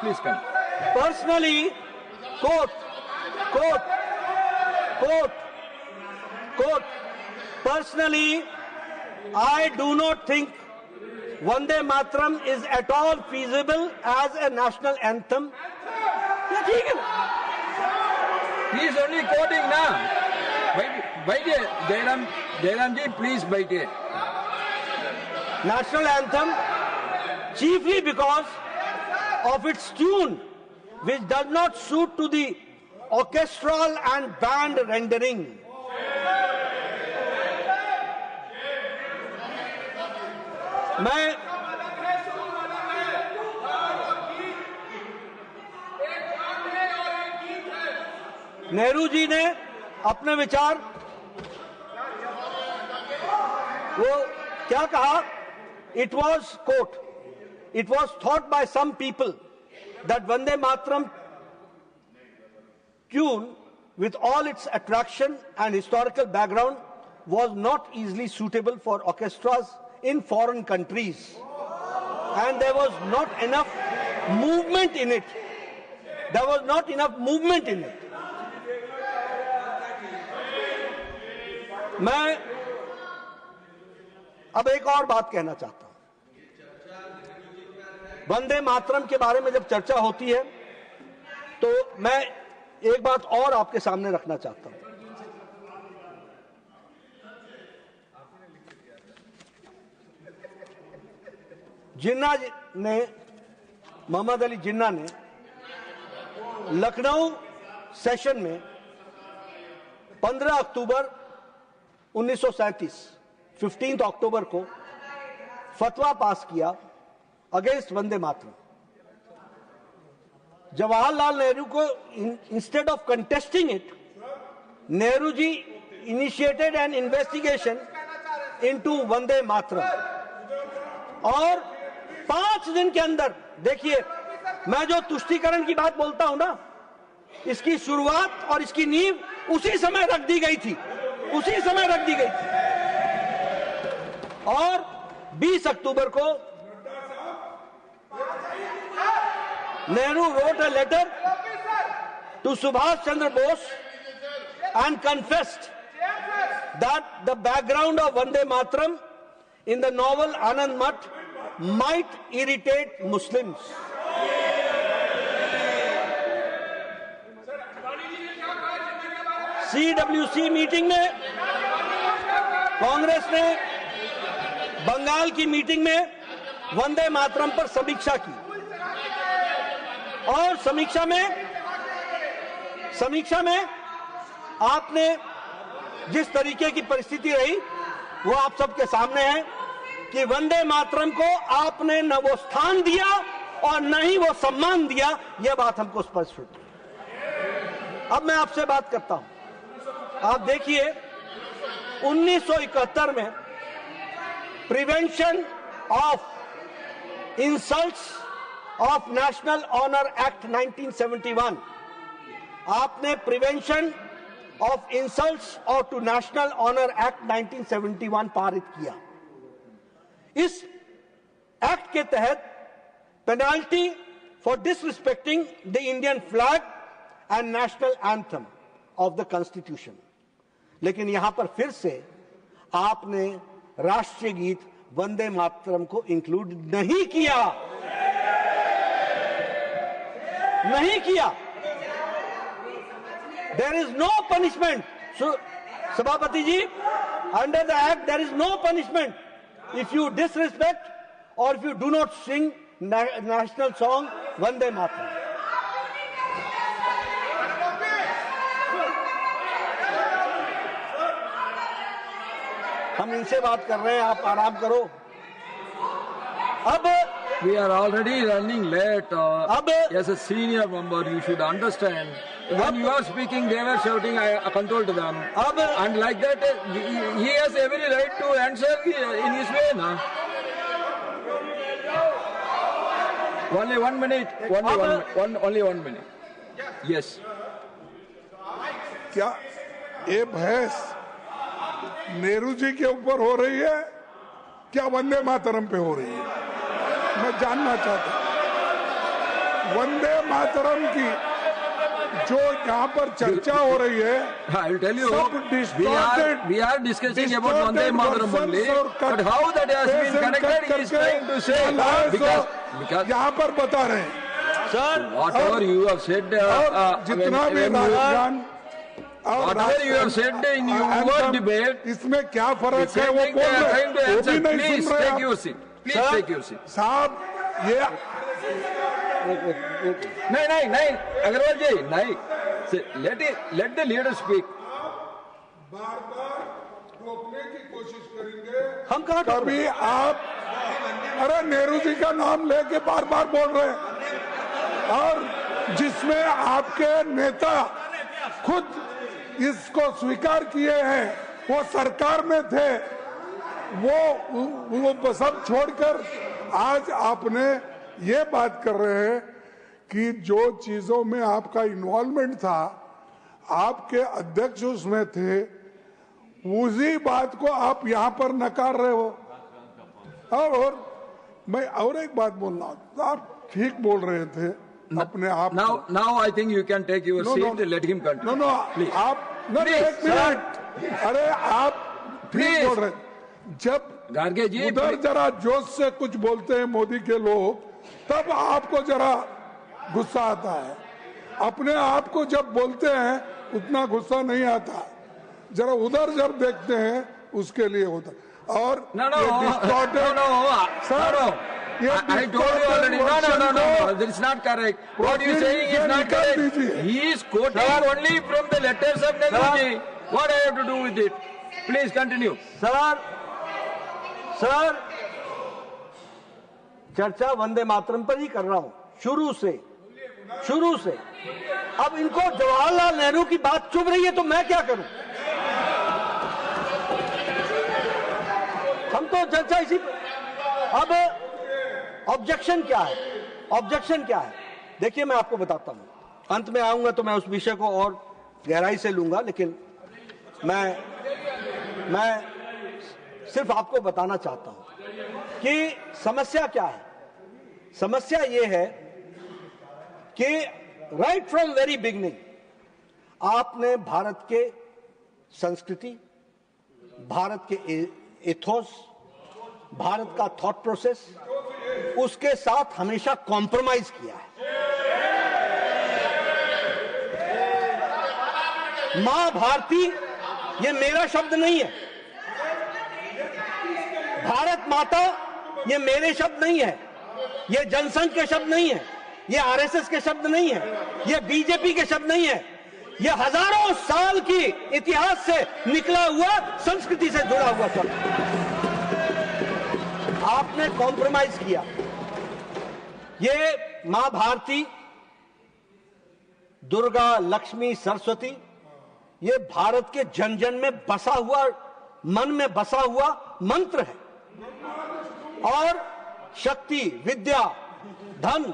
Please come. Personally, quote, quote, quote, quote, personally, I do not think Vande Mataram is at all feasible as a national anthem. He is only quoting now. Wait it, Jairam ji, please wait it. National anthem, chiefly because of its tune, which does not suit to the orchestral and band rendering. मैं नेहरू जी ने अपने विचार वो क्या कहा? It was, quote, it was thought by some people that Vande Mataram tune, with all its attraction and historical background, was not easily suitable for orchestras in foreign countries, and there was not enough movement in it. There was not enough movement in it. मैं अब एक और बात कहना चाहता हूं. वंदे मातरम के बारे में जब चर्चा होती है तो मैं एक बात और आपके सामने रखना चाहता हूं. जिन्ना ने, मोहम्मद अली जिन्ना ने लखनऊ सेशन में 15 अक्टूबर 1937 15 अक्टूबर को फतवा पास किया अगेंस्ट वंदे मातरम. जवाहरलाल नेहरू को, instead of contesting it, Nehru ji initiated an investigation into Vande Mataram और 5 दिन के अंदर, देखिए मैं जो तुष्टीकरण की बात बोलता हूं ना, इसकी शुरुआत और इसकी नींव उसी समय रख दी गई थी, उसी समय रख दी गई थी. और 20 अक्टूबर को Nehru wrote a letter to Subhash Chandra Bose and confessed that the background of Vande Mataram in the novel Anand Math might irritate Muslims. CWC meeting में कांग्रेस ने बंगाल की मीटिंग में वंदे मातरम पर समीक्षा की और समीक्षा में आपने जिस तरीके की परिस्थिति रही वो आप सबके सामने है कि वंदे मातरम को आपने न वो स्थान दिया और न ही वो सम्मान दिया. यह बात हमको स्पष्ट होती है. अब मैं आपसे बात करता हूं. आप देखिए 1971 में prevention of insults of national honour act 1971, आपने प्रिवेंशन ऑफ इंसल्ट्स और टू नेशनल ऑनर एक्ट 1971 पारित किया. इस एक्ट के तहत penalty for disrespecting the Indian flag and national anthem of the constitution. लेकिन यहां पर फिर से आपने राष्ट्रीय गीत वंदे मातरम को इंक्लूड नहीं किया. There is no punishment. सभापति जी, under the act there is no punishment if you disrespect और if you do not sing national song Vande Mataram. हम इनसे बात कर रहे हैं, आप आराम करो. अब We are already running late. As a senior member, you should understand. When you are speaking, they were shouting, I controlled them. And like that, he has every right to answer in his way. Na? Only 1 minute. Only one minute. Yes. क्या ये बहस नेहरू जी के ऊपर हो रही है, क्या वंदे मातरम पे हो रही है? मैं जानना चाहता हूं. वंदे मातरम की जो यहाँ पर चर्चा हो रही है, I will tell you, सब we are discussing about Vande Mataram only, distorted but how that has been connected, he is trying to say, because यहाँ पर बता रहे हैं sir, whatever you have said, और जितना भी राजस्थान और whatever you have said in your debate, इसमें क्या फर्क है same वो thing बोल they are रहे trying to हैं, वो answer. भी नहीं Please सुन रहे take your आप। seat. Please take your seat. साहब ये नहीं, अग्रवाल जी, नहीं. Let the leader speak. बार बार रोकने की कोशिश करेंगे हम कहाँ टोक रहे कभी आप, अरे नेहरू जी का नाम लेके बार बार बोल रहे हैं, और जिसमें आपके नेता खुद इसको स्वीकार किए हैं, वो सरकार में थे, वो सब छोड़कर आज आपने ये बात कर रहे हैं कि जो चीजों में आपका इन्वॉल्वमेंट था, आपके अध्यक्ष उसमें थे, उसी बात को आप यहाँ पर नकार रहे हो। और मैं और एक बात बोलना, आप ठीक बोल रहे थे अपने आप। Now I think you can take your seat. Let him continue. No Please. आप Please, एक मिनट, अरे आप ठीक Please. बोल रहे, जब गार्गे जी, उधर जरा जोश से कुछ बोलते हैं मोदी के लोग, तब आपको जरा गुस्सा आता है, अपने आप को जब बोलते हैं उतना गुस्सा नहीं आता, जरा उधर जब देखते हैं उसके लिए होता। और No, sir, I told you already. No. That is not correct. What you saying is not correct. He is quoting only from the letters of Nehruji. What I have to do with it? Please continue. Sir, चर्चा वंदे मातरम पर ही कर रहा हूं शुरू से। अब इनको जवाहरलाल नेहरू की बात चुभ रही है तो मैं क्या करूं? हम तो चर्चा इसी। अब ऑब्जेक्शन क्या है? देखिए, मैं आपको बताता हूं, अंत में आऊंगा तो मैं उस विषय को और गहराई से लूंगा, लेकिन मैं सिर्फ आपको बताना चाहता हूं कि समस्या क्या है। समस्या ये है कि राइट फ्रॉम वेरी बिगनिंग आपने भारत के संस्कृति, भारत के एथोस, भारत का थॉट प्रोसेस, उसके साथ हमेशा कॉम्प्रोमाइज किया है। मां भारती ये मेरा शब्द नहीं है, भारत माता ये मेरे शब्द नहीं है, ये जनसंघ के शब्द नहीं है, ये आरएसएस के शब्द नहीं है, ये बीजेपी के शब्द नहीं है, ये हजारों साल की इतिहास से निकला हुआ, संस्कृति से जुड़ा हुआ शब्द। आपने कॉम्प्रोमाइज किया। ये मां भारती, दुर्गा, लक्ष्मी, सरस्वती, ये भारत के जन जन में बसा हुआ, मन में बसा हुआ मंत्र है, और शक्ति, विद्या, धन,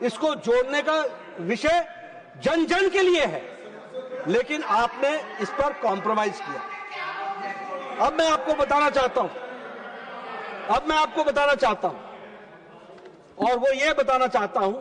इसको जोड़ने का विषय जन जन के लिए है, लेकिन आपने इस पर कॉम्प्रोमाइज किया। अब मैं आपको बताना चाहता हूं, और वो ये बताना चाहता हूं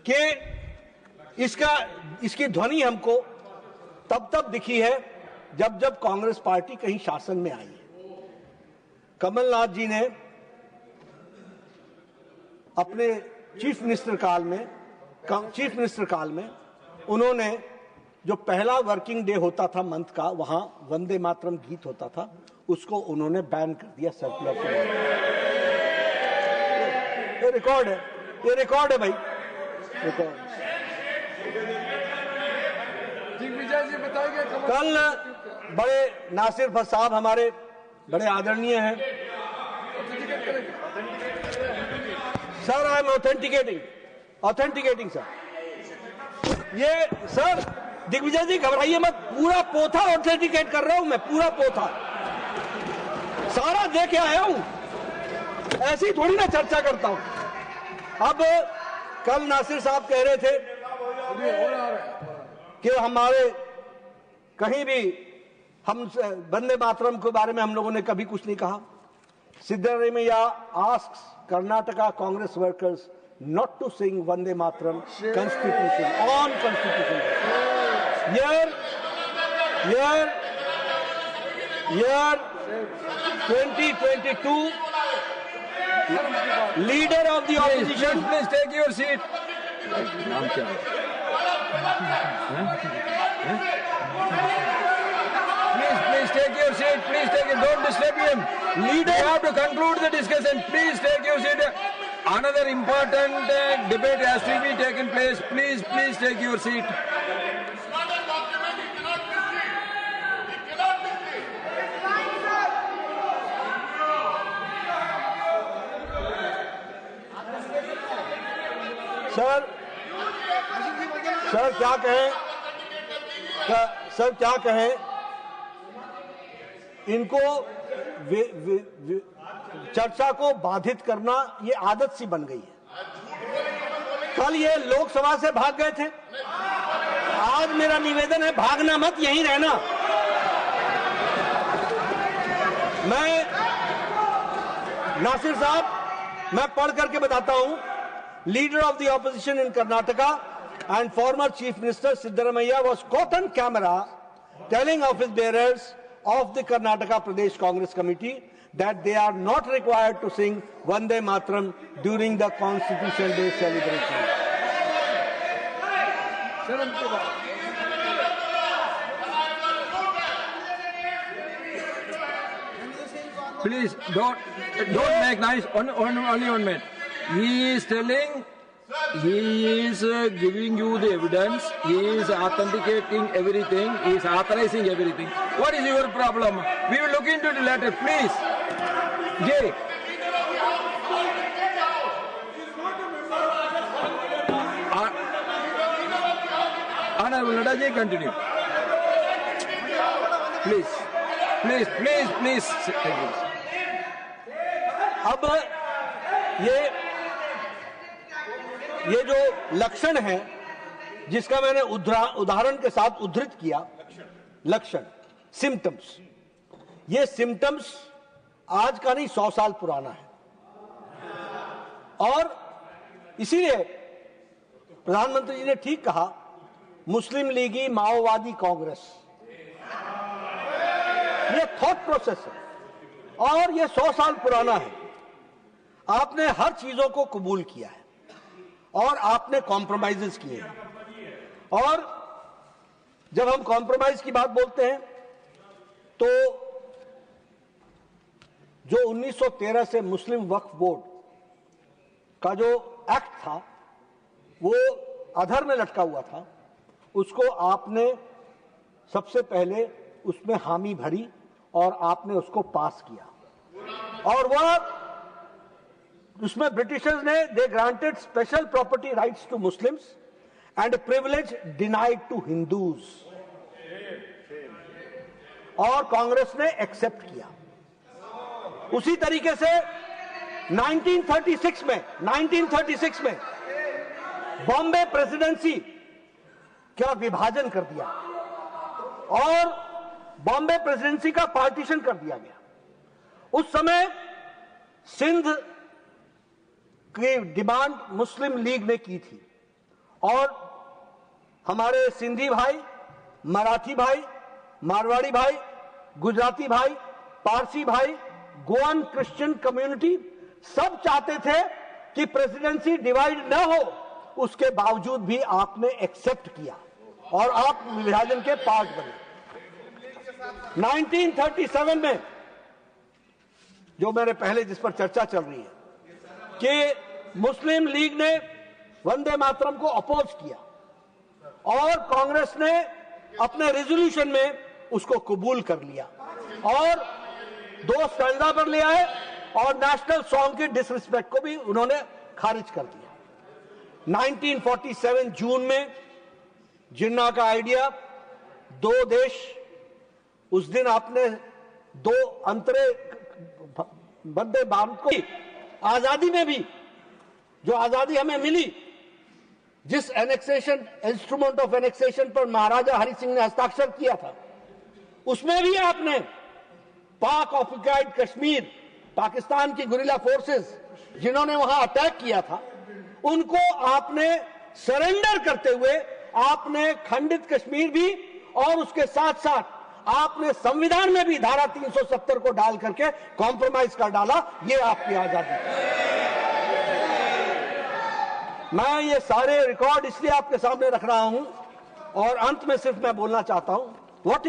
कि इसकी ध्वनि हमको तब दिखी है जब कांग्रेस पार्टी कहीं शासन में आई है। कमलनाथ जी ने अपने चीफ मिनिस्टर काल में उन्होंने जो पहला वर्किंग डे होता था मंथ का, वहां वंदे मातरम गीत होता था, उसको उन्होंने बैन कर दिया सर्कुलर के। ये रिकॉर्ड है भाई, रिकॉर्ड। कल बड़े नासिर फत साहब हमारे बड़े आदरणीय हैं। Sir, I am authenticating sir. ये सर, दिग्विजय जी घबराइए मत, पूरा पोथा ऑथेंटिकेट कर रहा हूं मैं, पूरा पोथा सारा दे के आया हूं, ऐसी थोड़ी ना चर्चा करता हूं। अब कल नासिर साहब कह रहे थे कि हमारे कहीं भी हम वंदे मातरम के बारे में हम लोगों ने कभी कुछ नहीं कहा। Siddaramaiah asks Karnataka Congress workers not to sing Vande Mataram Constitution on Constitution Day. Year 2022, leader of the opposition. Please take your seat. Please take your seat. Please take it. Don't disturb him. Leader, you have to conclude the discussion. Please take your seat. Another important debate has to be taken place. Please take your seat. Sir क्या कहें इनको चर्चा को बाधित करना ये आदत सी बन गई है। कल ये लोकसभा से भाग गए थे, आज मेरा निवेदन है भागना मत, यहीं रहना। मैं नासिर साहब, मैं पढ़ करके बताता हूं। Leader of the opposition in Karnataka and former Chief Minister Siddaramaiah was caught on camera telling office bearers of the Karnataka Pradesh Congress Committee that they are not required to sing Vande Mataram during the Constitution Day celebration. Please don't make noise. Only 1 minute. He is telling. He is giving you the evidence. He is authenticating everything. He is authorizing everything. What is your problem? We will look into the letter, please. Jay. Honorable Nadaji, continue. Please. अब ये जो लक्षण है जिसका मैंने उदाहरण के साथ उद्धृत किया, लक्षण, सिम्टम्स, ये सिम्टम्स आज का नहीं 100 साल पुराना है। और इसीलिए प्रधानमंत्री जी ने ठीक कहा, मुस्लिम लीगी माओवादी कांग्रेस, ये थॉट प्रोसेस है और ये 100 साल पुराना है। आपने हर चीजों को कबूल किया है और आपने कॉम्प्रोमाइजेस किए हैं। और जब हम कॉम्प्रोमाइज की बात बोलते हैं तो जो 1913 से मुस्लिम वक्फ बोर्ड का जो एक्ट था वो अधर में लटका हुआ था, उसको आपने सबसे पहले उसमें हामी भरी और आपने उसको पास किया। और वह उसमें ब्रिटिशर्स ने they granted special property rights to Muslims and privilege denied to Hindus, और कांग्रेस ने एक्सेप्ट किया। उसी तरीके से 1936 में बॉम्बे प्रेसिडेंसी का विभाजन कर दिया और बॉम्बे प्रेसिडेंसी का पार्टीशन कर दिया गया। उस समय सिंध की डिमांड मुस्लिम लीग ने की थी और हमारे सिंधी भाई, मराठी भाई, मारवाड़ी भाई, गुजराती भाई, पारसी भाई, गोवन क्रिश्चियन कम्युनिटी सब चाहते थे कि प्रेसिडेंसी डिवाइड न हो। उसके बावजूद भी आपने एक्सेप्ट किया और आप विभाजन के पार्ट बने। 1937 में जो मेरे पहले जिस पर चर्चा चल रही है कि मुस्लिम लीग ने वंदे मातरम को अपोज किया और कांग्रेस ने अपने रेजोल्यूशन में उसको कबूल कर लिया और 2 स्टैंजा पर ले आए और नेशनल सॉन्ग की डिसरिस्पेक्ट को भी उन्होंने खारिज कर दिया। 1947 जून में जिन्ना का आइडिया 2 देश, उस दिन आपने 2 अंतरे वंदे भारत को, आजादी में भी जो आजादी हमें मिली, जिस एनेक्सेशन, इंस्ट्रूमेंट ऑफ एनेक्सेशन पर महाराजा हरि सिंह ने हस्ताक्षर किया था, उसमें भी आपने पाक ऑक्युपाइड कश्मीर, पाकिस्तान की गुरिल्ला फोर्सेस जिन्होंने वहां अटैक किया था, उनको आपने सरेंडर करते हुए आपने खंडित कश्मीर भी और उसके साथ साथ आपने संविधान में भी धारा 370 को डाल करके कॉम्प्रोमाइज कर डाला। ये आपकी आजादी। मैं ये सारे रिकॉर्ड इसलिए आपके सामने रख रहा हूं और अंत में सिर्फ मैं बोलना चाहता हूं, व्हाट इज